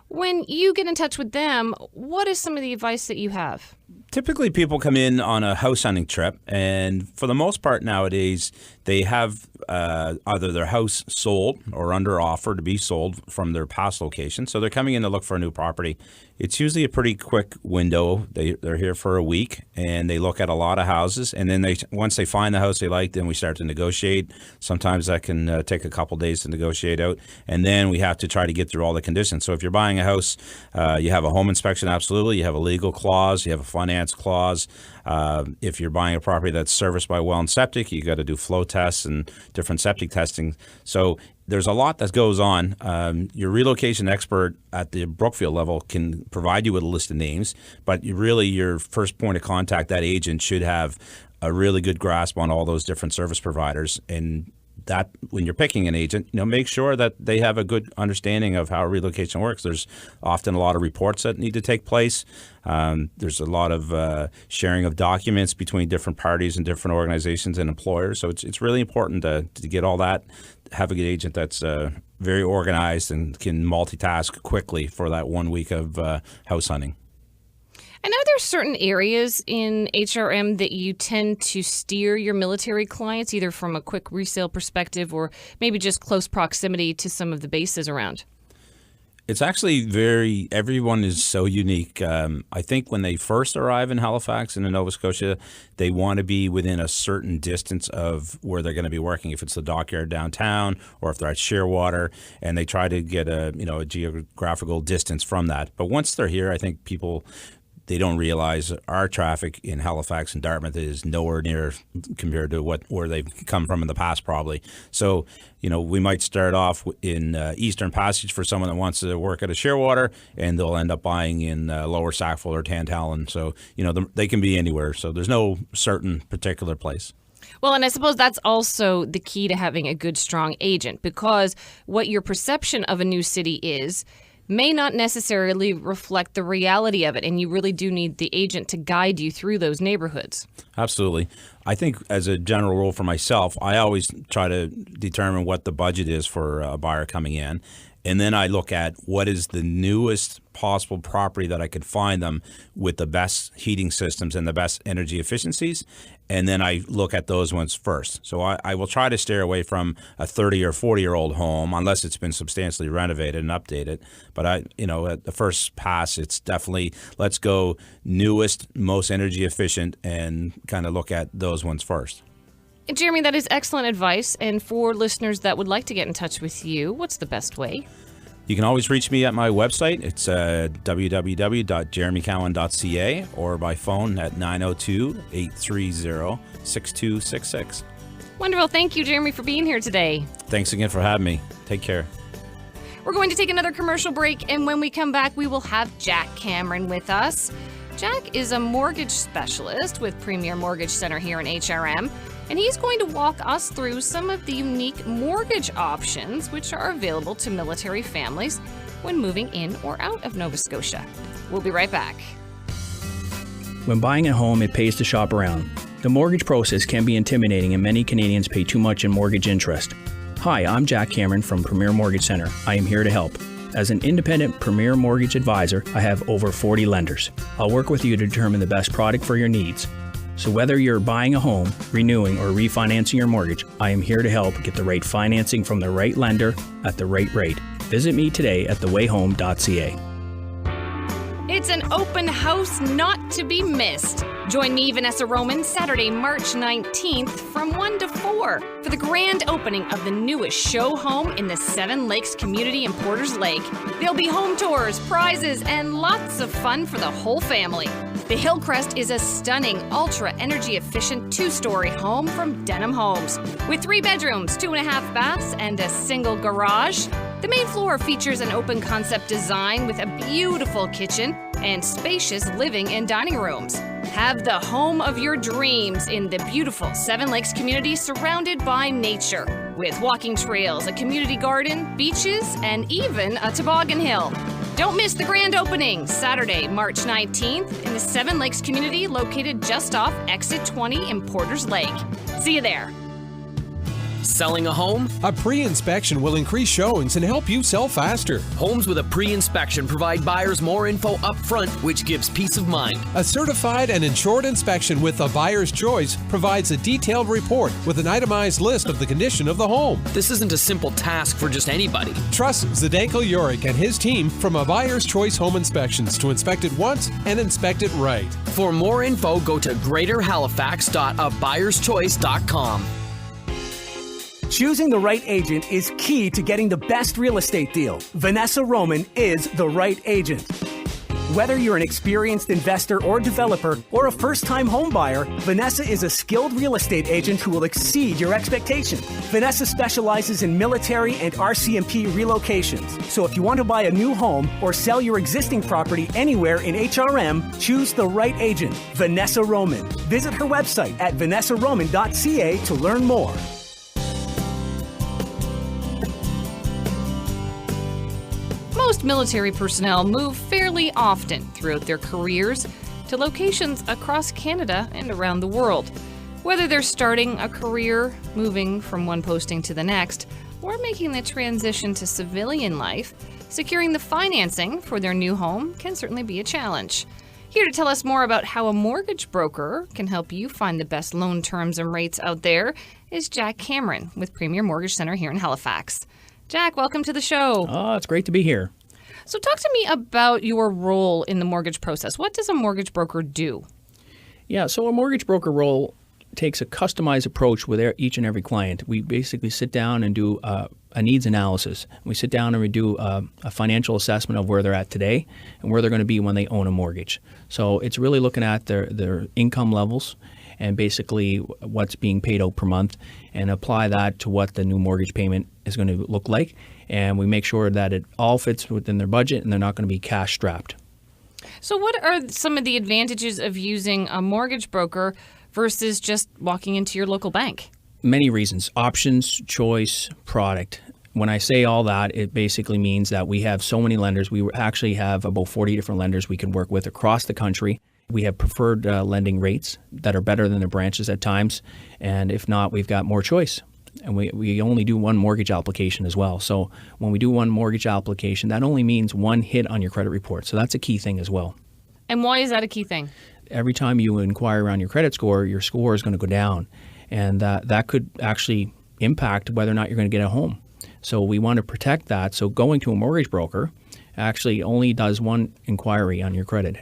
When you get in touch with them, what is some of the advice that you have? Typically, people come in on a house hunting trip, and for the most part nowadays, they have either their house sold or under offer to be sold from their past location. So they're coming in to look for a new property. It's usually a pretty quick window. They're here for a week, and they look at a lot of houses. And then once they find the house they like, then we start to negotiate. Sometimes that can take a couple days to negotiate out. And then we have to try to get through all the conditions. So if you're buying a house, you have a home inspection, absolutely. You have a legal clause. You have a finance clause. If you're buying a property that's serviced by well and septic, you got to do flow tests and different septic testing. So there's a lot that goes on. Your relocation expert at the Brookfield level can provide you with a list of names, but your first point of contact, that agent, should have a really good grasp on all those different service providers. And that when you're picking an agent, make sure that they have a good understanding of how relocation works. There's often a lot of reports that need to take place. There's a lot of sharing of documents between different parties and different organizations and employers. So it's really important to get all that, have a good agent that's very organized and can multitask quickly for that 1 week of house hunting. And are there certain areas in HRM that you tend to steer your military clients, either from a quick resale perspective or maybe just close proximity to some of the bases around? It's actually everyone is so unique. I think when they first arrive in Halifax and in Nova Scotia, they want to be within a certain distance of where they're going to be working, if it's the dockyard downtown or if they're at Shearwater, and they try to get a geographical distance from that. But once they're here, I think they don't realize our traffic in Halifax and Dartmouth is nowhere near compared to where they've come from in the past, probably. So, we might start off in Eastern Passage for someone that wants to work at a Shearwater, and they'll end up buying in Lower Sackville or Tantallon. So, they can be anywhere. So there's no certain particular place. Well, and I suppose that's also the key to having a good, strong agent, because what your perception of a new city is may not necessarily reflect the reality of it, and you really do need the agent to guide you through those neighborhoods. Absolutely. I think as a general rule for myself, I always try to determine what the budget is for a buyer coming in, and then I look at what is the newest possible property that I could find them with the best heating systems and the best energy efficiencies, and then I look at those ones first. So I will try to steer away from a 30 or 40-year-old home unless it's been substantially renovated and updated. But at the first pass, it's definitely let's go newest, most energy efficient, and kind of look at those ones first. Jeremy, that is excellent advice. And for listeners that would like to get in touch with you, what's the best way? You can always reach me at my website. It's www.jeremycowan.ca or by phone at 902-830-6266. Wonderful. Thank you, Jeremy, for being here today. Thanks again for having me. Take care. We're going to take another commercial break, and when we come back, we will have Jack Cameron with us. Jack is a mortgage specialist with Premier Mortgage Center here in HRM, and he's going to walk us through some of the unique mortgage options which are available to military families when moving in or out of Nova Scotia. We'll be right back. When buying a home, it pays to shop around. The mortgage process can be intimidating, and many Canadians pay too much in mortgage interest. Hi, I'm Jack Cameron from Premier Mortgage Center. I am here to help. As an independent Premier Mortgage advisor, I have over 40 lenders. I'll work with you to determine the best product for your needs. So whether you're buying a home, renewing, or refinancing your mortgage, I am here to help get the right financing from the right lender at the right rate. Visit me today at thewayhome.ca. It's an open house not to be missed. Join me, Vanessa Roman, Saturday, March 19th from 1 to 4 for the grand opening of the newest show home in the Seven Lakes community in Porters Lake. There'll be home tours, prizes, and lots of fun for the whole family. The Hillcrest is a stunning, ultra-energy efficient 2-story home from Denham Homes with 3 bedrooms, 2.5 baths, and a single garage. The main floor features an open concept design with a beautiful kitchen and spacious living and dining rooms. Have the home of your dreams in the beautiful Seven Lakes community surrounded by nature with walking trails, a community garden, beaches, and even a toboggan hill. Don't miss the grand opening, Saturday, March 19th in the Seven Lakes community located just off Exit 20 in Porters Lake. See you there. Selling a home? A pre-inspection will increase showings and help you sell faster. Homes with a pre-inspection provide buyers more info up front, which gives peace of mind. A certified and insured inspection with a buyer's choice provides a detailed report with an itemized list of the condition of the home. This isn't a simple task for just anybody. Trust Zdenko Yorick and his team from a buyer's choice home inspections to inspect it once and inspect it right. For more info, go to greaterhalifax.abuyer'schoice.com. Choosing the right agent is key to getting the best real estate deal. Vanessa Roman is the right agent. Whether you're an experienced investor or developer or a first-time home buyer, Vanessa is a skilled real estate agent who will exceed your expectations. Vanessa specializes in military and RCMP relocations. So if you want to buy a new home or sell your existing property anywhere in HRM, choose the right agent, Vanessa Roman. Visit her website at vanessaroman.ca to learn more. Most military personnel move fairly often throughout their careers to locations across Canada and around the world. Whether they're starting a career, moving from one posting to the next, or making the transition to civilian life, securing the financing for their new home can certainly be a challenge. Here to tell us more about how a mortgage broker can help you find the best loan terms and rates out there is Jack Cameron with Premier Mortgage Centre here in Halifax. Jack, welcome to the show. Oh, it's great to be here. So talk to me about your role in the mortgage process. What does a mortgage broker do? Yeah, so a mortgage broker role takes a customized approach with each and every client. We basically sit down and do a needs analysis. We sit down and we do a financial assessment of where they're at today and where they're going to be when they own a mortgage. So it's really looking at their income levels and basically what's being paid out per month and apply that to what the new mortgage payment is going to look like. And we make sure that it all fits within their budget and they're not going to be cash strapped. So what are some of the advantages of using a mortgage broker versus just walking into your local bank? Many reasons. Options, choice, product. When I say all that, it basically means that we have so many lenders. We actually have about 40 different lenders we can work with across the country. We have preferred lending rates that are better than the branches at times. And if not, we've got more choice. And we only do one mortgage application as well. So when we do one mortgage application, that only means one hit on your credit report. So that's a key thing as well. And why is that a key thing? Every time you inquire on your credit score, your score is going to go down. And that could actually impact whether or not you're going to get a home. So we want to protect that. So going to a mortgage broker actually only does one inquiry on your credit.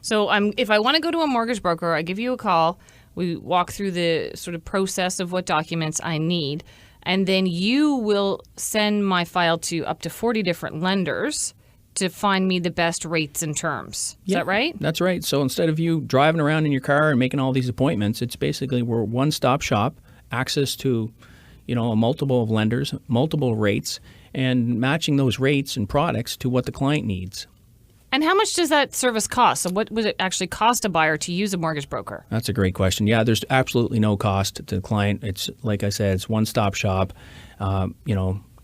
So if I want to go to a mortgage broker, I give you a call. We walk through the sort of process of what documents I need, and then you will send my file to up to 40 different lenders to find me the best rates and terms. Is that right? That's right. So instead of you driving around in your car and making all these appointments, it's basically we're one-stop shop, access to, a multiple of lenders, multiple rates, and matching those rates and products to what the client needs. And how much does that service cost? So what would it actually cost a buyer to use a mortgage broker? That's a great question. Yeah, there's absolutely no cost to the client. It's, like I said, it's one-stop shop,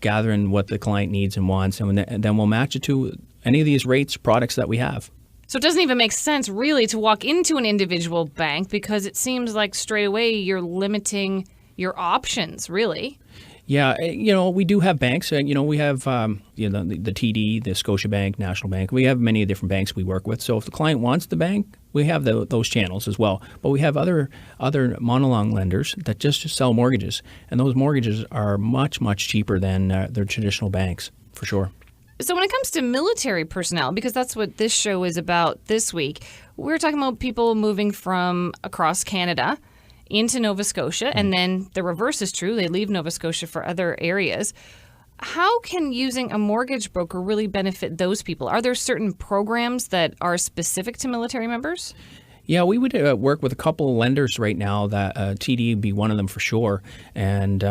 gathering what the client needs and wants, and then we'll match it to any of these rates, products that we have. So it doesn't even make sense, really, to walk into an individual bank because it seems like straight away you're limiting your options, really. Yeah, we do have banks. We have the TD, the Scotiabank, National Bank. We have many different banks we work with. So if the client wants the bank, we have those channels as well. But we have other monolong lenders that just sell mortgages, and those mortgages are much, much cheaper than their traditional banks, for sure. So when it comes to military personnel, because that's what this show is about this week, we're talking about people moving from across Canada into Nova Scotia, and then the reverse is true. They leave Nova Scotia for other areas. How can using a mortgage broker really benefit those people? Are there certain programs that are specific to military members? Yeah, we would work with a couple of lenders right now. That TD would be one of them for sure. And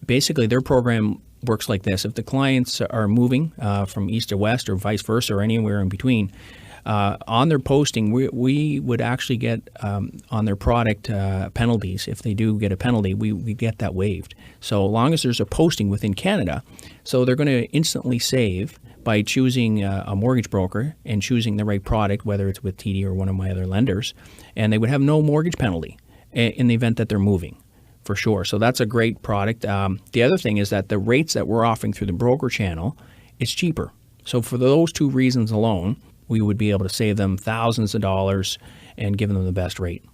basically their program works like this. If the clients are moving from east to west or vice versa or anywhere in between, on their posting, we would actually get on their product penalties. If they do get a penalty, we get that waived. So long as there's a posting within Canada, so they're going to instantly save by choosing a mortgage broker and choosing the right product, whether it's with TD or one of my other lenders, and they would have no mortgage penalty in the event that they're moving, for sure. So that's a great product. The other thing is that the rates that we're offering through the broker channel is cheaper. So for those two reasons alone, we would be able to save them thousands of dollars and give them the best rate.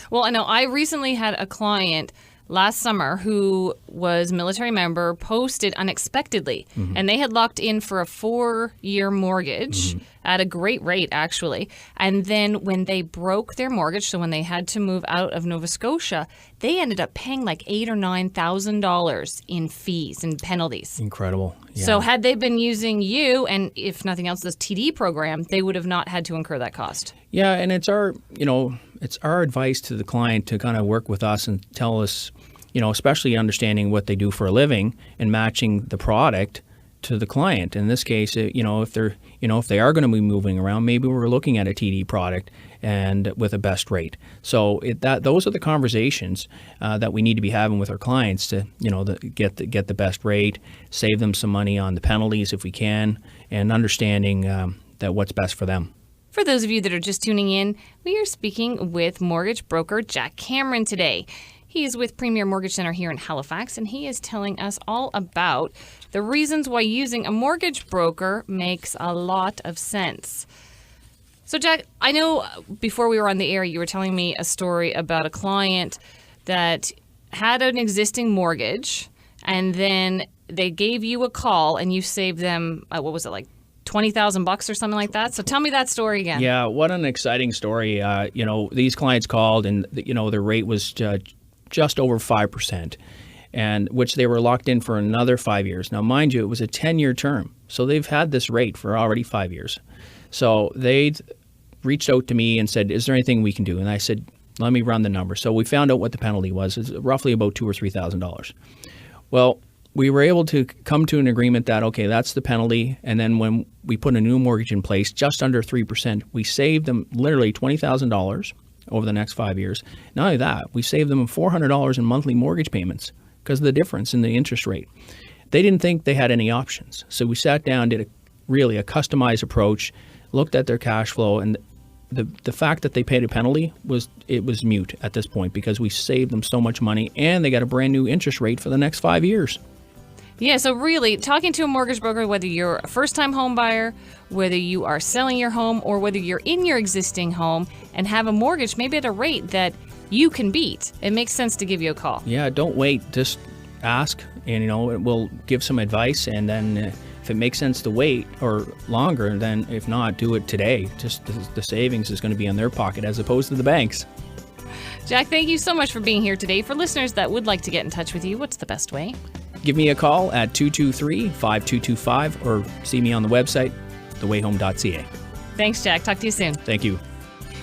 Well, I know I recently had a client last summer who was a military member posted unexpectedly, and they had locked in for a 4-year mortgage at a great rate, actually. And then when they broke their mortgage, so when they had to move out of Nova Scotia, they ended up paying like $8,000 or $9,000 in fees and penalties. Incredible. Yeah. So had they been using you, and if nothing else, this TD program, they would have not had to incur that cost. Yeah, and it's our advice to the client to kind of work with us and tell us, especially understanding what they do for a living and matching the product to the client. In this case, if they are going to be moving around, maybe we're looking at a TD product and with a best rate. So those are the conversations that we need to be having with our clients to get the best rate, save them some money on the penalties if we can, and understanding that what's best for them. For those of you that are just tuning in, we are speaking with mortgage broker Jack Cameron today. He is with Premier Mortgage Center here in Halifax, and he is telling us all about the reasons why using a mortgage broker makes a lot of sense. So, Jack, I know before we were on the air, you were telling me a story about a client that had an existing mortgage, and then they gave you a call, and you saved them, what was it, like $20,000 or something like that? So tell me that story again. Yeah, what an exciting story. These clients called, and their rate was just over 5%, and which they were locked in for another 5 years. Now, mind you, it was a 10-year term, so they've had this rate for already 5 years. So they reached out to me and said, "Is there anything we can do?" And I said, "Let me run the numbers." So we found out what the penalty was. It's roughly about $2,000 or $3,000. Well, we were able to come to an agreement that, okay, that's the penalty. And then when we put a new mortgage in place, just under 3%, we saved them literally $20,000 over the next 5 years. Not only that, we saved them $400 in monthly mortgage payments because of the difference in the interest rate. They didn't think they had any options. So we sat down, did a customized approach, looked at their cash flow, and the fact that they paid a penalty was moot at this point because we saved them so much money and they got a brand new interest rate for the next 5 years. Yeah, so really, talking to a mortgage broker, whether you're a first-time home buyer, whether you are selling your home, or whether you're in your existing home and have a mortgage, maybe at a rate that you can beat, it makes sense to give you a call. Yeah, don't wait. Just ask, and we'll give some advice, and then if it makes sense to wait or longer, then if not, do it today. Just the savings is going to be in their pocket as opposed to the banks. Jack, thank you so much for being here today. For listeners that would like to get in touch with you, what's the best way? Give me a call at 223-5225 or see me on the website, thewayhome.ca. Thanks, Jack. Talk to you soon. Thank you.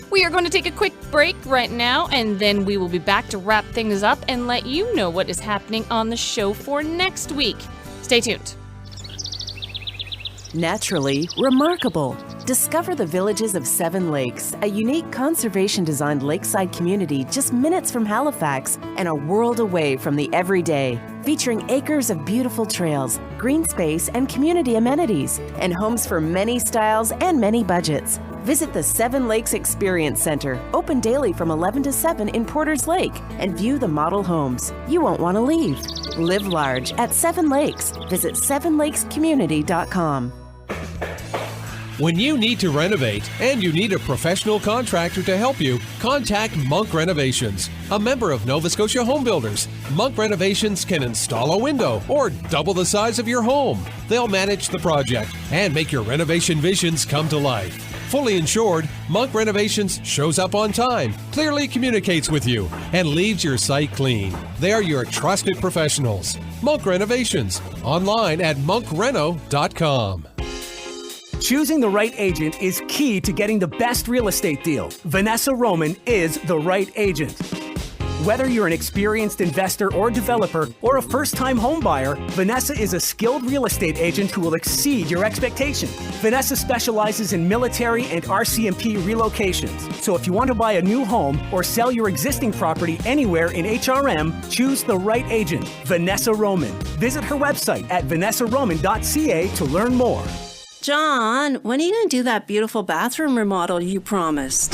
We are going to take a quick break right now, and then we will be back to wrap things up and let you know what is happening on the show for next week. Stay tuned. Naturally remarkable. Discover the villages of Seven Lakes, a unique conservation-designed lakeside community just minutes from Halifax and a world away from the everyday, featuring acres of beautiful trails, green space, and community amenities, and homes for many styles and many budgets. Visit the Seven Lakes Experience Center, open daily from 11 to 7 in Porters Lake, and view the model homes. You won't want to leave. Live large at Seven Lakes. Visit sevenlakescommunity.com. When you need to renovate and you need a professional contractor to help you, contact Monk Renovations, a member of Nova Scotia Home Builders. Monk Renovations can install a window or double the size of your home. They'll manage the project and make your renovation visions come to life. Fully insured, Monk Renovations shows up on time, clearly communicates with you, and leaves your site clean. They are your trusted professionals. Monk Renovations, online at monkreno.com. Choosing the right agent is key to getting the best real estate deal. Vanessa Roman is the right agent. Whether you're an experienced investor or developer or a first-time home buyer, Vanessa is a skilled real estate agent who will exceed your expectations. Vanessa specializes in military and RCMP relocations. So if you want to buy a new home or sell your existing property anywhere in HRM, choose the right agent, Vanessa Roman. Visit her website at vanessaroman.ca to learn more. John, when are you going to do that beautiful bathroom remodel you promised?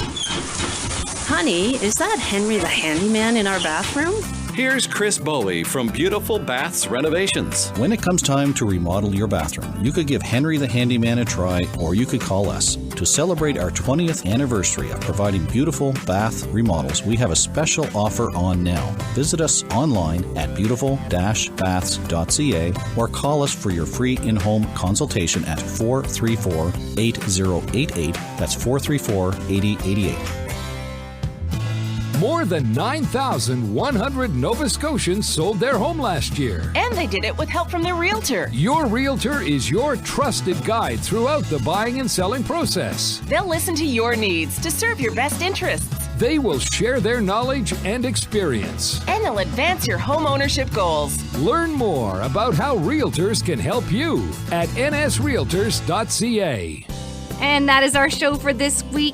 Honey, is that Henry the handyman in our bathroom? Here's Chris Bowie from Beautiful Baths Renovations. When it comes time to remodel your bathroom, you could give Henry the handyman a try, or you could call us. To celebrate our 20th anniversary of providing beautiful bath remodels, we have a special offer on now. Visit us online at beautiful-baths.ca or call us for your free in-home consultation at 434-8088. That's 434-8088. More than 9,100 Nova Scotians sold their home last year. And they did it with help from their realtor. Your realtor is your trusted guide throughout the buying and selling process. They'll listen to your needs to serve your best interests. They will share their knowledge and experience. And they'll advance your home ownership goals. Learn more about how realtors can help you at nsrealtors.ca. And that is our show for this week.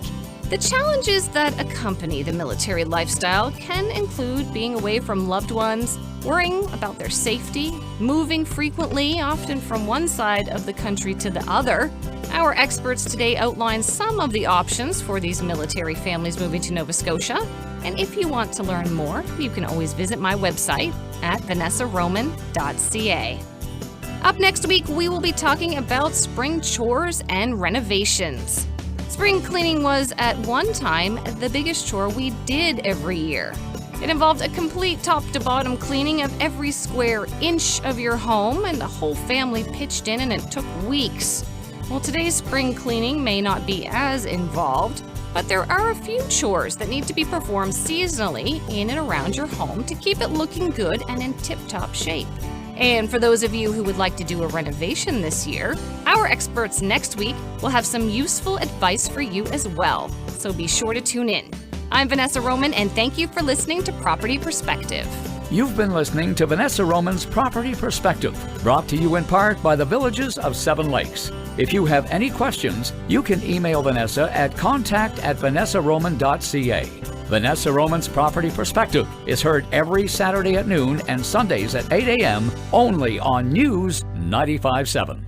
The challenges that accompany the military lifestyle can include being away from loved ones, worrying about their safety, moving frequently, often from one side of the country to the other. Our experts today outline some of the options for these military families moving to Nova Scotia. And if you want to learn more, you can always visit my website at vanessaroman.ca. Up next week, we will be talking about spring chores and renovations. Spring cleaning was at one time the biggest chore we did every year. It involved a complete top-to-bottom cleaning of every square inch of your home, and the whole family pitched in, and it took weeks. Well, today's spring cleaning may not be as involved, but there are a few chores that need to be performed seasonally in and around your home to keep it looking good and in tip-top shape. And for those of you who would like to do a renovation this year, our experts next week will have some useful advice for you as well. So be sure to tune in. I'm Vanessa Roman, and thank you for listening to Property Perspective. You've been listening to Vanessa Roman's Property Perspective, brought to you in part by the Villages of Seven Lakes. If you have any questions, you can email Vanessa at contact@vanessaroman.ca. Vanessa Roman's Property Perspective is heard every Saturday at noon and Sundays at 8 a.m. only on News 95.7.